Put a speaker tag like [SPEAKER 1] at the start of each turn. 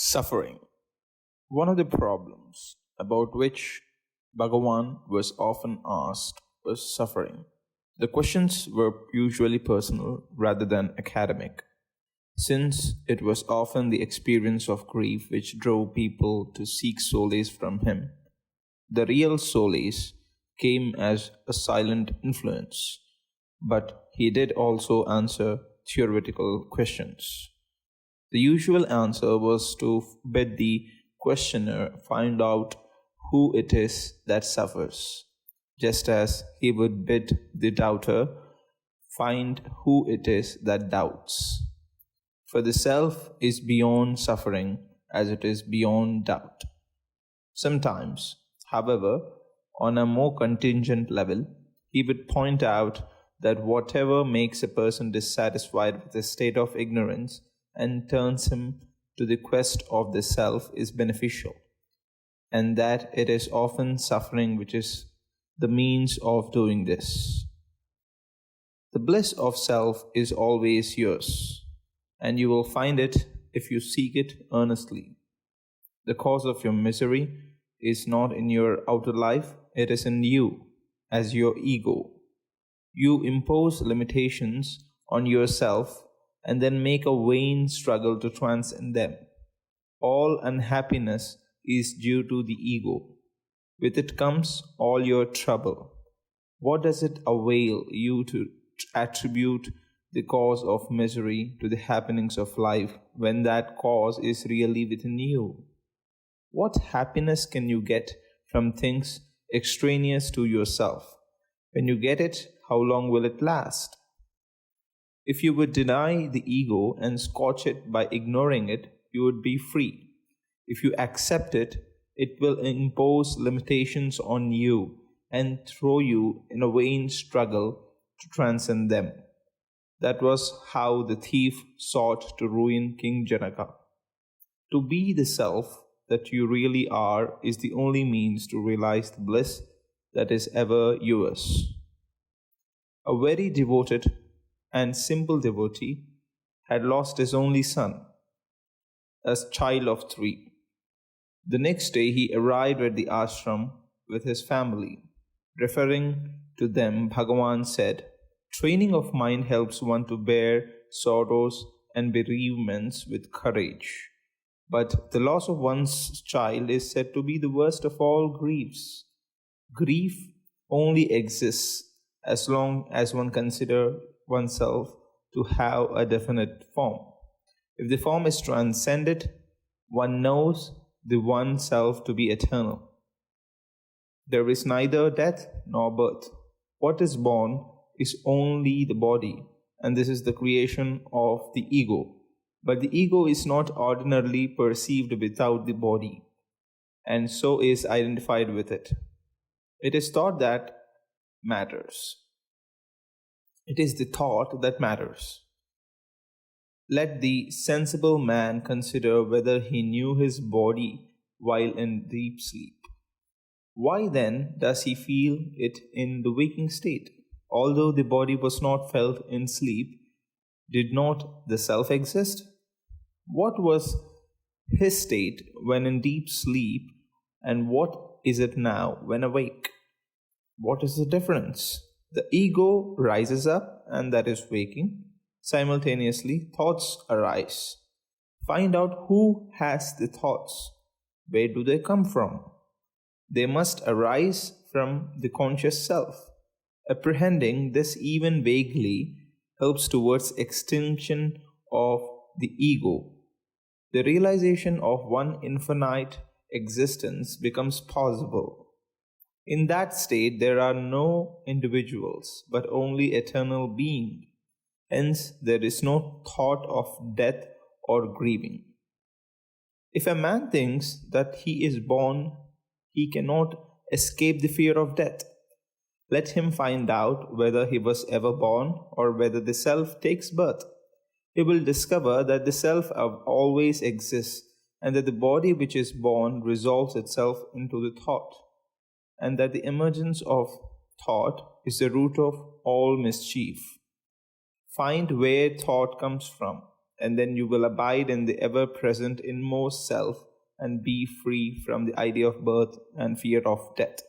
[SPEAKER 1] Suffering. One of the problems about which Bhagavan was often asked was suffering. The questions were usually personal rather than academic, since it was often the experience of grief which drove people to seek solace from him. The real solace came as a silent influence, but he did also answer theoretical questions. The usual answer was to bid the questioner find out who it is that suffers, just as he would bid the doubter find who it is that doubts. For the self is beyond suffering as it is beyond doubt. Sometimes, however, on a more contingent level, he would point out that whatever makes a person dissatisfied with a state of ignorance and turns him to the quest of the self is beneficial, and that it is often suffering which is the means of doing this. The bliss of self is always yours, and you will find it if you seek it earnestly. The cause of your misery is not in your outer life, it is in you, as your ego. You impose limitations on yourself and then make a vain struggle to transcend them. All unhappiness is due to the ego. With it comes all your trouble. What does it avail you to attribute the cause of misery to the happenings of life when that cause is really within you? What happiness can you get from things extraneous to yourself? When you get it, how long will it last? If you would deny the ego and scorch it by ignoring it, you would be free. If you accept it, it will impose limitations on you and throw you in a vain struggle to transcend them. That was how the thief sought to ruin King Janaka. To be the self that you really are is the only means to realize the bliss that is ever yours. A very devoted and simple devotee had lost his only son, a child of 3. The next day he arrived at the ashram with his family. Referring to them, Bhagavan said, "Training of mind helps one to bear sorrows and bereavements with courage. But the loss of one's child is said to be the worst of all griefs. Grief only exists as long as one considers oneself to have a definite form. If the form is transcended, one knows the oneself to be eternal. There is neither death nor birth. What is born is only the body, and this is the creation of the ego. But the ego is not ordinarily perceived without the body, and so is identified with it. It is thought that matters. It is the thought that matters. Let the sensible man consider whether he knew his body while in deep sleep. Why then does he feel it in the waking state? Although the body was not felt in sleep, did not the self exist? What was his state when in deep sleep, and what is it now when awake? What is the difference? The ego rises up, and that is waking. Simultaneously, thoughts arise. Find out who has the thoughts. Where do they come from? They must arise from the conscious self. Apprehending this even vaguely helps towards extinction of the ego. The realization of one infinite existence becomes possible. In that state, there are no individuals, but only eternal being. Hence, there is no thought of death or grieving. If a man thinks that he is born, he cannot escape the fear of death. Let him find out whether he was ever born or whether the self takes birth. He will discover that the self always exists and that the body which is born resolves itself into the thought, and that the emergence of thought is the root of all mischief. Find where thought comes from and then you will abide in the ever present inmost self and be free from the idea of birth and fear of death.